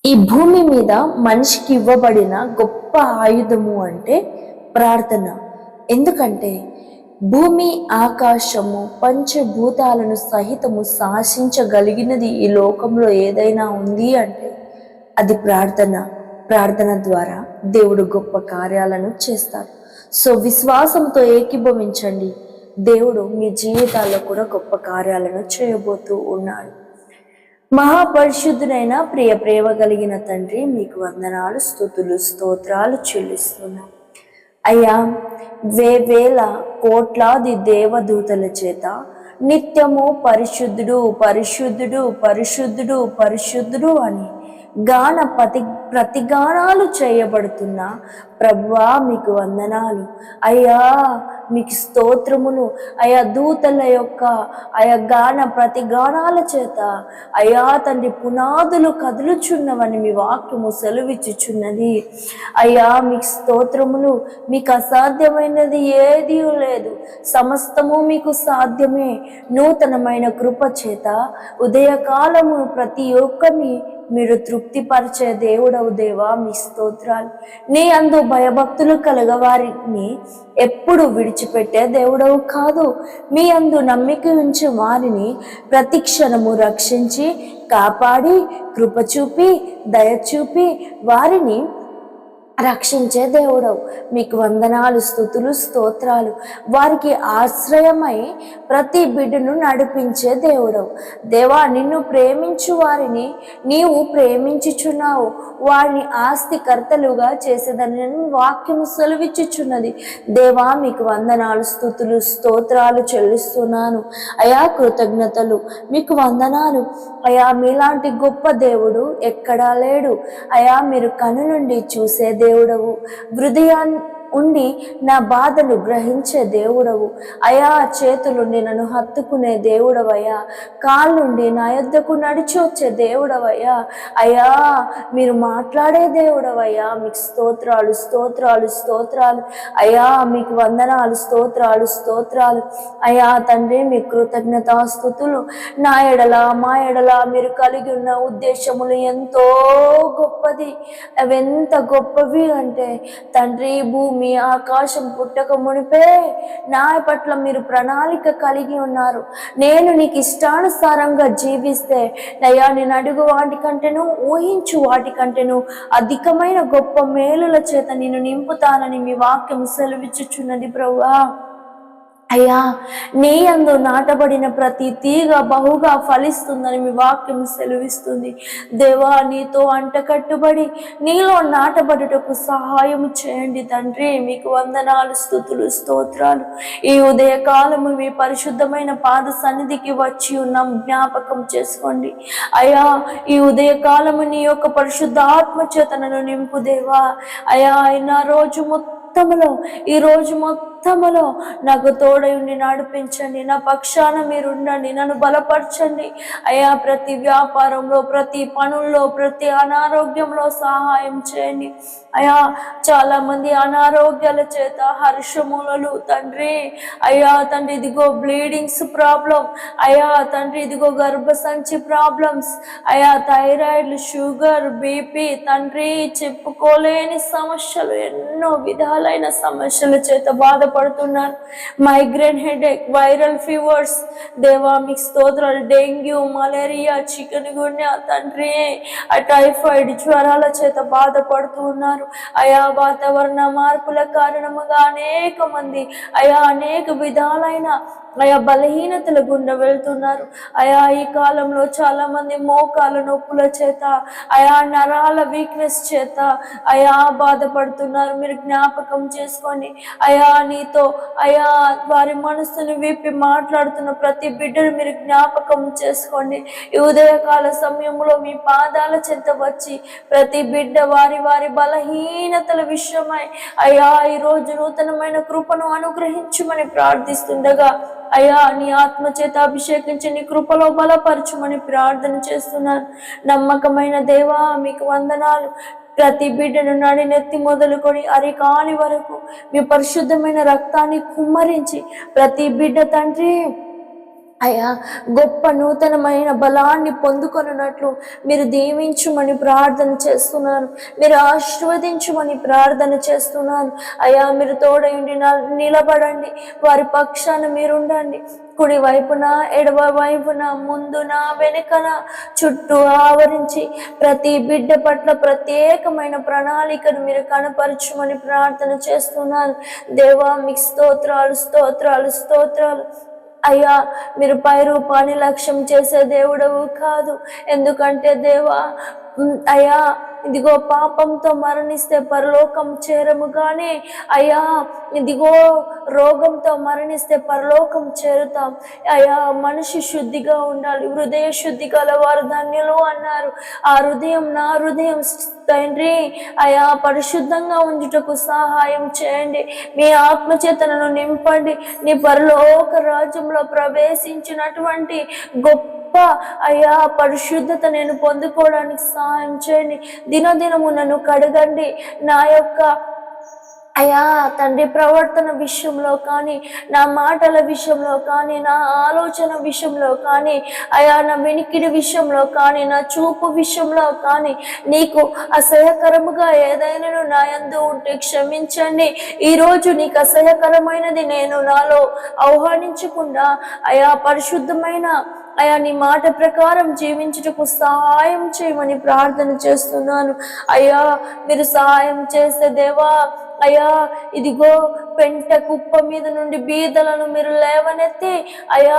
ఈ భూమి మీద మనిషికి ఇవ్వబడిన గొప్ప ఆయుధము అంటే ప్రార్థన. ఎందుకంటే భూమి ఆకాశము పంచభూతాలను సహితము శాసించగలిగినది ఈ లోకంలో ఏదైనా ఉంది అంటే అది ప్రార్థన. ప్రార్థన ద్వారా దేవుడు గొప్ప కార్యాలను చేస్తాడు. సో విశ్వాసంతో ఏకీభవించండి. దేవుడు మీ జీవితాల్లో కూడా గొప్ప కార్యాలను చేయబోతూ ఉన్నాడు. మహాపరిశుద్ధునైన ప్రేమ కలిగిన తండ్రి, మీకు వందనాలు, స్తుతులు, స్తోత్రాలు చెల్లిస్తున్నాం అయ్యా. వేవేల కోట్లాది దేవదూతల చేత నిత్యము పరిశుద్ధుడు పరిశుద్ధుడు పరిశుద్ధుడు పరిశుద్ధుడు అని ప్రతిగానాలు చేయబడుతున్న ప్రభువా, మీకు వందనాలు అయ్యా, మీకు స్తోత్రములు అయా. దూతల యొక్క ప్రతిగానాల చేత అయా తండ్రి పునాదులు కదులుచున్నవని మీ వాక్యము సెలవిచ్చుచున్నది అయ్యా. మీకు స్తోత్రములు. మీకు అసాధ్యమైనది ఏదీ లేదు, సమస్తము మీకు సాధ్యమే. నూతనమైన కృప చేత ఉదయకాలము ప్రతి ఒక్కరిని మీరు తృప్తిపరిచే దేవుడవు దేవా, మీ స్తోత్రాలు. నీ అందు భయభక్తులు కలగవారిని ఎప్పుడు విడిచిపెట్టే దేవుడవు కాదు. మీ అందు నమ్మిక ఉంచి వారిని ప్రతి క్షణము రక్షించి కాపాడి కృప చూపి దయ చూపి వారిని రక్షించే దేవుడవు. మీకు వందనాలు, స్తుతులు, స్తోత్రాలు. వారికి ఆశ్రయమై ప్రతి బిడ్డను నడిపించే దేవుడవు దేవా. నిన్ను ప్రేమించు వారిని నీవు ప్రేమించుచున్నావు, వారిని ఆస్తికర్తలుగా చేసేదని వాక్యము సెలవిచ్చుచున్నది దేవా. మీకు వందనాలు, స్తుతులు, స్తోత్రాలు చెల్లిస్తున్నాను అయా. కృతజ్ఞతలు, మీకు వందనాలు అయా. మీలాంటి గొప్ప దేవుడు ఎక్కడా లేడు అయా. మీరు కను నుండి చూసే దేవుడవు, హృదయాన్ని ఉండి నా బాధను గ్రహించే దేవుడవు అయా. చేతులుండి నన్ను హత్తుకునే దేవుడవయ్యా, కాళ్ళుండి నా యొద్దకు నడిచి వచ్చే దేవుడవయ్యా అయా. మీరు మాట్లాడే దేవుడవయ్యా. మీకు స్తోత్రాలు స్తోత్రాలు స్తోత్రాలు అయా. మీకు వందనాలు, స్తోత్రాలు స్తోత్రాలు అయా. తండ్రి, మీ కృతజ్ఞతాస్తుతులు. నా ఎడల మా ఎడల మీరు కలిగి ఉన్న ఉద్దేశములు ఎంతో గొప్పది. అవెంత గొప్పవి అంటే తండ్రి, భూమి ఆకాశం పుట్టక మునిపే నా పట్ల మీరు ప్రణాళిక కలిగి ఉన్నారు. నేను నీకు ఇష్టానుసారంగా జీవిస్తే అయ్యా, నేను అడుగు వాటికంటేను ఊహించు వాటికంటేను అధికమైన గొప్ప మేలుల చేత నేను నింపుతానని మీ వాక్యం సెలవిచ్చుచున్నది ప్రభువా అయ్యా. నీ యందు నాటబడిన ప్రతి తీగ బహుగా ఫలిస్తుందని మీ వాక్యం సెలవిస్తుంది దేవా. నీతో అంటకట్టుబడి నీలో నాటబడుటకు సహాయం చేయండి తండ్రి. మీకు వందనాలు, స్తుతులు, స్తోత్రాలు. ఈ ఉదయకాలము మీ పరిశుద్ధమైన పాద సన్నిధికి వచ్చి ఉన్నాం, జ్ఞాపకం చేసుకోండి అయ్యా. ఈ ఉదయకాలము నీ యొక్క పరిశుద్ధ ఆత్మ చేతనను నింపు దేవా అయ్యా. ఈ రోజు మొత్తములో నాకు తోడై ఉండి నడిపించండి. నా పక్షాన మీరు ఉండండి, నన్ను బలపరచండి అయ్యా. ప్రతి వ్యాపారంలో, ప్రతి పనుల్లో, ప్రతి అనారోగ్యంలో సహాయం చేయండి అయ్యా. చాలా మంది అనారోగ్యాల చేత హర్షములలు తండ్రి అయ్యా. తండ్రి, ఇదిగో బ్లీడింగ్స్ ప్రాబ్లం అయ్యా. తండ్రి, ఇదిగో గర్భసంచి ప్రాబ్లమ్స్ అయ్యా. థైరాయిడ్, షుగర్, బీపీ తండ్రి, చెప్పుకోలేని సమస్యలు, ఎన్నో విధాలైన సమస్యల చేత బాధపడుతున్నారు. మైగ్రేన్ హెడేక్, వైరల్ ఫీవర్స్ దేవా, మీకు స్తోత్రాలు. డెంగ్యూ, మలేరియా, చికెన్ గున్యా తండ్రి, టైఫాయిడ్ జ్వరాల చేత బాధపడుతూ ఉన్నారు అయా. వాతావరణ మార్పుల కారణముగా అనేక మంది అయా అనేక విధాలైన అయా బలహీనతల గుండా వెళ్తున్నారు అయా. ఈ కాలంలో చాలా మంది మోకాల నొప్పుల చేత అయా, నరాల వీక్నెస్ చేత అయా బాధపడుతున్నారు. మీరు జ్ఞాపకం చేసుకోండి అయా. నీతో అయా వారి మనసును విప్పి మాట్లాడుతున్న ప్రతి బిడ్డను మీరు జ్ఞాపకం చేసుకోండి. ఈ ఉదయకాల సమయంలో మీ పాదాల చెంత వచ్చి ప్రతి బిడ్డ వారి వారి బలహీనతల విషయమై అయా ఈరోజు నూతనమైన కృపను అనుగ్రహించమని ప్రార్థిస్తుండగా అయ్యా, నీ ఆత్మ చేత అభిషేకించి నీ కృపలో బలపరచుమని ప్రార్థన చేస్తున్నాను. నమ్మకమైన దేవా, మీకు వందనాలు. ప్రతి బిడ్డను నడినెత్తి మొదలుకొని అరికాలి వరకు మీ పరిశుద్ధమైన రక్తాన్ని కుమ్మరించి ప్రతి బిడ్డ తండ్రి అయ్యా గొప్ప నూతనమైన బలాన్ని పొందుకొనున్నట్లు మీరు దీవించుమని ప్రార్థన చేస్తున్నాను. మీరు ఆశీర్వదించుమని ప్రార్థన చేస్తున్నాను. అయ్యా మీరు తోడయుండి నిలబడండి, వారి పక్షాన మీరుండండి. కుడి వైపున ఎడమ వైపున ముందున వెనుకన చుట్టూ ఆవరించి ప్రతి బిడ్డ పట్ల ప్రత్యేకమైన ప్రణాళికను మీరు కనపరచుమని ప్రార్థన చేస్తున్నాను. దేవా మీకు స్తోత్రాలు స్తోత్రాలు స్తోత్రాలు. అయ్యా మీరు పై రూపాన్ని లక్ష్యం చేసే దేవుడవు కాదు. ఎందుకంటే దేవా అయ్యా ఇదిగో పాపంతో మరణిస్తే పరలోకం చేరము, కానీ అయ్యా ఇదిగో రోగంతో మరణిస్తే పరలోకం చేరుతాం. అయ్యా మనిషి శుద్ధిగా ఉండాలి, హృదయ శుద్ధి గలవారు ధన్యులు అన్నారు. ఆ హృదయం నా హృదయం తండ్రి అయ్యా పరిశుద్ధంగా ఉంచుటకు సహాయం చేయండి. మీ ఆత్మచేతనను నింపండి. నీ పరలోక రాజ్యంలో ప్రవేశించినటువంటి గొప్ప అయ్యా పరిశుద్ధత నేను పొందుకోవడానికి సహాయం చేయండి. దినదినము నన్ను కడగండి. నా యొక్క అయ్యా తండ్రి ప్రవర్తన విషయంలో కానీ, నా మాటల విషయంలో కానీ, నా ఆలోచన విషయంలో కానీ, అయ్యా నా వెనికిడి విషయంలో కానీ, నా చూపు విషయంలో కానీ నీకు అసహ్యకరముగా ఏదైనా నా యందు ఉంటే క్షమించండి. ఈరోజు నీకు అసహ్యకరమైనది నేను నాలో ఆహ్వానించకుండా అయ్యా పరిశుద్ధమైన అయ్యా నీ మాట ప్రకారం జీవించుటకు సహాయం చేయమని ప్రార్థన చేస్తున్నాను. అయ్యా మీరు సహాయం చేస్తే దేవా అయ్యా ఇదిగో పెంట కుప్ప మీద నుండి బీదలను మీరు లేవనెత్తి అయ్యా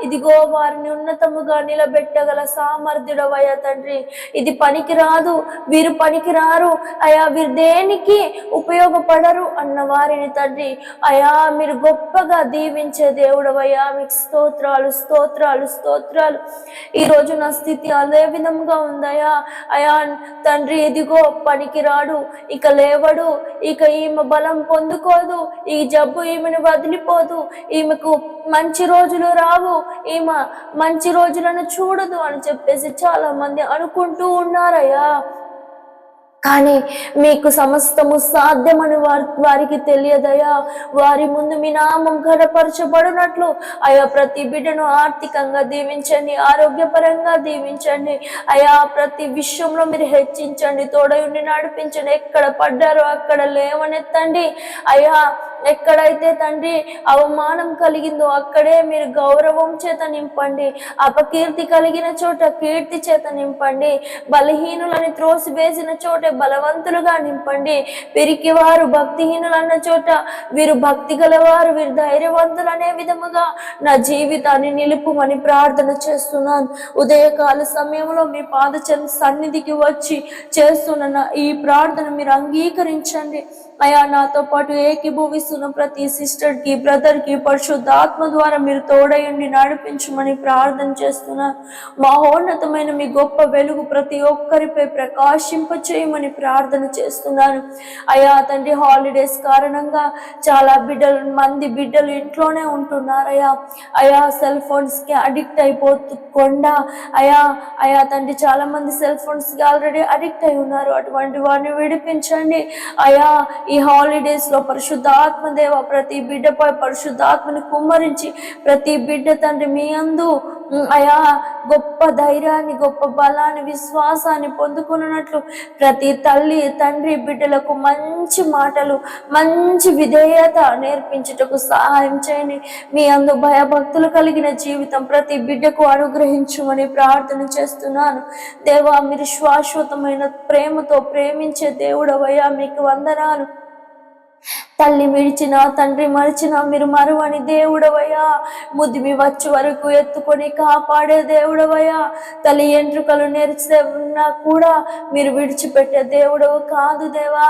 ఇదిగో వారిని ఉన్నతముగా నిలబెట్టగల సామర్థ్యుడవయ్యా తండ్రి. ఇది పనికి రాదు, వీరు పనికి రారు, అయ్యా వీరు దేనికి ఉపయోగపడరు అన్న వారిని తండ్రి అయ్యా మీరు గొప్పగా దీవించే దేవుడవయ్యా. మీకు స్తోత్రాలు స్తోత్రాలు స్తోత్రాలు. ఈరోజు నా స్థితి అదే విధంగా ఉందయ్యా. అయ్యా తండ్రి ఇదిగో పనికి రాడు, ఇక లేవడు, ఇక ఈమె బలం పొందుకోదు, ఈ జబ్బు ఈమెను వదిలిపోదు, ఈమెకు మంచి రోజులు రావు, ఈమె మంచి రోజులను చూడదు అని చెప్పేసి చాలా మంది అనుకుంటూ ఉన్నారయ్యా. కానీ మీకు సమస్తము సాధ్యమని వారికి తెలియదయా. వారి ముందు మీ నామం ఘనపరచబడినట్లు అయా ప్రతి బిడ్డను ఆర్థికంగా దీవించండి, ఆరోగ్యపరంగా దీవించండి అయా. ప్రతి విషయంలో మీరు హెచ్చించండి, తోడయుండి నడిపించండి. ఎక్కడ పడ్డారో అక్కడ లేవనెత్తండి అయా. ఎక్కడైతే తండ్రి అవమానం కలిగిందో అక్కడే మీరు గౌరవం చేత నింపండి. అపకీర్తి కలిగిన చోట కీర్తి చేత నింపండి. బలహీనులని త్రోసివేసిన చోట బలవంతులుగా నింపండి. వీరికి వారు భక్తిహీనులు అన్న చోట వీరు భక్తి గలవారు, వీరు ధైర్యవంతులు అనే విధముగా నా జీవితాన్ని నిలుపుమని ప్రార్థన చేస్తున్నాను. ఉదయకాల సమయంలో మీ పాద సన్నిధికి వచ్చి చేస్తున్న ఈ ప్రార్థన మీరు అంగీకరించండి అయా. నాతో పాటు ఏకీభవిస్తున్న ప్రతి సిస్టర్కి, బ్రదర్కి పరిశుద్ధాత్మ ద్వారా మీరు తోడయండి నడిపించమని ప్రార్థన చేస్తున్నాను. మహోన్నతమైన మీ గొప్ప వెలుగు ప్రతి ఒక్కరిపై ప్రకాశింప చేయమని ప్రార్థన చేస్తున్నాను అయా. తండ్రి హాలిడేస్ కారణంగా చాలా మంది బిడ్డలు ఇంట్లోనే ఉంటున్నారయ్యా. అయా సెల్ ఫోన్స్కి అడిక్ట్ అయిపోకుండా అయా తండ్రి చాలా మంది సెల్ ఫోన్స్కి ఆల్రెడీ అడిక్ట్ అయి ఉన్నారు. అటువంటి వారిని విడిపించండి అయా. ఈ హాలిడేస్ లో పరిశుద్ధాత్మ దేవ ప్రతి బిడ్డపై పరిశుద్ధాత్మని కుమ్మరించి ప్రతి బిడ్డ తండ్రి మీ అందు అయా గొప్ప ధైర్యాన్ని, గొప్ప బలాన్ని, విశ్వాసాన్ని పొందుకున్నట్లు ప్రతి తల్లి తండ్రి బిడ్డలకు మంచి మాటలు, మంచి విధేయత నేర్పించుటకు సహాయం చేయండి. మీ అందు భయభక్తులు కలిగిన జీవితం ప్రతి బిడ్డకు అనుగ్రహించమని ప్రార్థన చేస్తున్నాను దేవా. మీరు శాశ్వతమైన ప్రేమతో ప్రేమించే దేవుడవయ్యా. మీకు వందనాలు. తల్లి విడిచిన, తండ్రి మరిచిన మీరు మరువని దేవుడవయ్యా. ముదిమి వచ్చే వరకు ఎత్తుకొని కాపాడే దేవుడవయ్యా. తల్లి ఎంట్రుకలు నేర్చే ఉన్నా కూడా మీరు విడిచిపెట్టే దేవుడవు కాదు దేవా.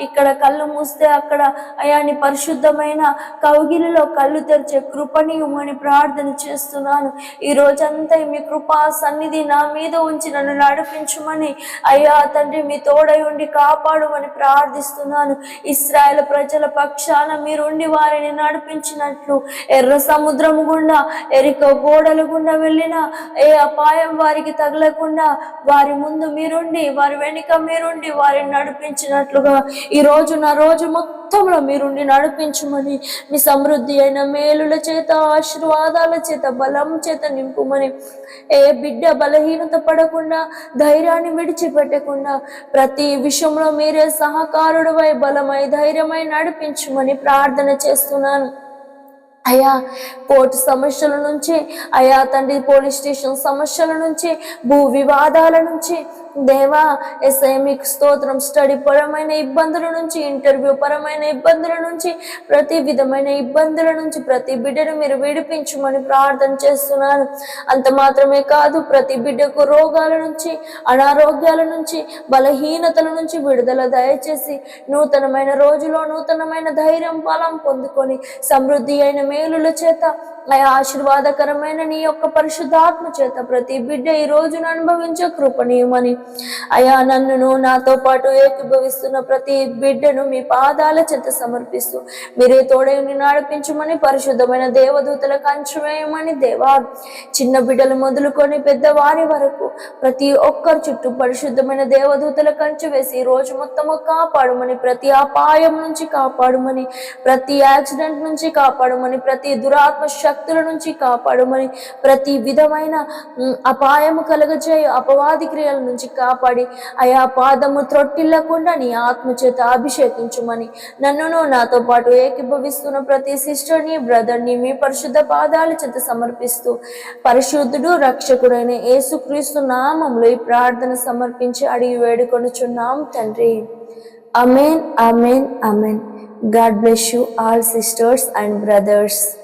ఇక్కడ కళ్ళు మూస్తే అక్కడ అయాని పరిశుద్ధమైన కౌగిలిలో కళ్ళు తెరిచే కృపణీయమని ప్రార్థన చేస్తున్నాను. ఈ రోజంతా మీ కృపా సన్నిధి నా మీద ఉంచి నన్ను నడిపించమని అయ్యా తండ్రి మీ తోడై ఉండి కాపాడమని ప్రార్థిస్తున్నాను. ఇశ్రాయేలు ప్రజల పక్షాన మీరుండి వారిని నడిపించినట్లు ఎర్ర సముద్రము గుండా, ఎరికో గోడలు గుండా వెళ్ళిన ఏ అపాయం వారికి తగలకుండా వారి ముందు మీరుండి, వారి వెనుక మీరుండి వారిని నడిపించినట్లుగా ఈ రోజు నా రోజు మొత్తం మొత్తంలో మీరుండి నడిపించుమని, మీ సమృద్ధి అయిన మేలుల చేత, ఆశీర్వాదాల చేత, బలం చేత నింపుమని, ఏ బిడ్డ బలహీనత పడకుండా, ధైర్యాన్ని విడిచిపెట్టకుండా, ప్రతి విషయంలో మీరే సహకారుడవై, బలమై, ధైర్యమై నడిపించుమని ప్రార్థన చేస్తున్నాను. అయా కోర్టు సమస్యల నుంచి, అయా తండ్రి పోలీస్ స్టేషన్ సమస్యల నుంచి, భూ వివాదాల నుంచి, దేవా ఎస్ఐ మీకు స్తోత్రం, స్టడీ పరమైన ఇబ్బందుల నుంచి, ఇంటర్వ్యూ పరమైన ఇబ్బందుల నుంచి, ప్రతి విధమైన ఇబ్బందుల నుంచి ప్రతి బిడ్డను మీరు విడిపించమని ప్రార్థన చేస్తున్నాను. అంత మాత్రమే కాదు, ప్రతి బిడ్డకు రోగాల నుంచి, అనారోగ్యాల నుంచి, బలహీనతల నుంచి విడుదల దయచేసి, నూతనమైన రోజులో నూతనమైన ధైర్యం, బలం పొందుకొని, సమృద్ధి అయిన మేలుల చేత, అయా ఆశీర్వాదకరమైన నీ యొక్క పరిశుద్ధాత్మ చేత ప్రతి బిడ్డ ఈ రోజును అనుభవించే కృపణీయమని, అయా నన్నును నాతో పాటు ఏకీభవిస్తున్న ప్రతి బిడ్డను మీ పాదాల చెంత సమర్పిస్తూ మీరే తోడేని నడిపించమని, పరిశుద్ధమైన దేవదూతల కంచె వేయమని, దేవా చిన్న బిడ్డలు మొదలుకొని పెద్దవారి వరకు ప్రతి ఒక్కరి చుట్టూ పరిశుద్ధమైన దేవదూతల కంచె వేసి ఈ రోజు మొత్తము కాపాడుమని, ప్రతి అపాయం నుంచి కాపాడుమని, ప్రతి యాక్సిడెంట్ నుంచి కాపాడుమని, ప్రతి దురాత్మ శక్తుల నుంచి కాపాడుమని, ప్రతి విధమైన అపాయము కలగజేయ అపవాది క్రియల నుంచి కాపాడి, అయా పాదము త్రొట్టిల్లకుండా నీ ఆత్మచేత అభిషేకించుమని, నన్నును నాతో పాటు ఏకీభవిస్తున్న ప్రతి సిస్టర్ని, బ్రదర్ని మీ పరిశుద్ధ పాదాల చేత సమర్పిస్తూ పరిశుద్ధుడు రక్షకుడైన యేసుక్రీస్తు నామములో ఈ ప్రార్థన సమర్పించి అడిగి వేడుకొనుచున్నాం తండ్రి. Amen, amen, amen. God bless you all sisters and brothers.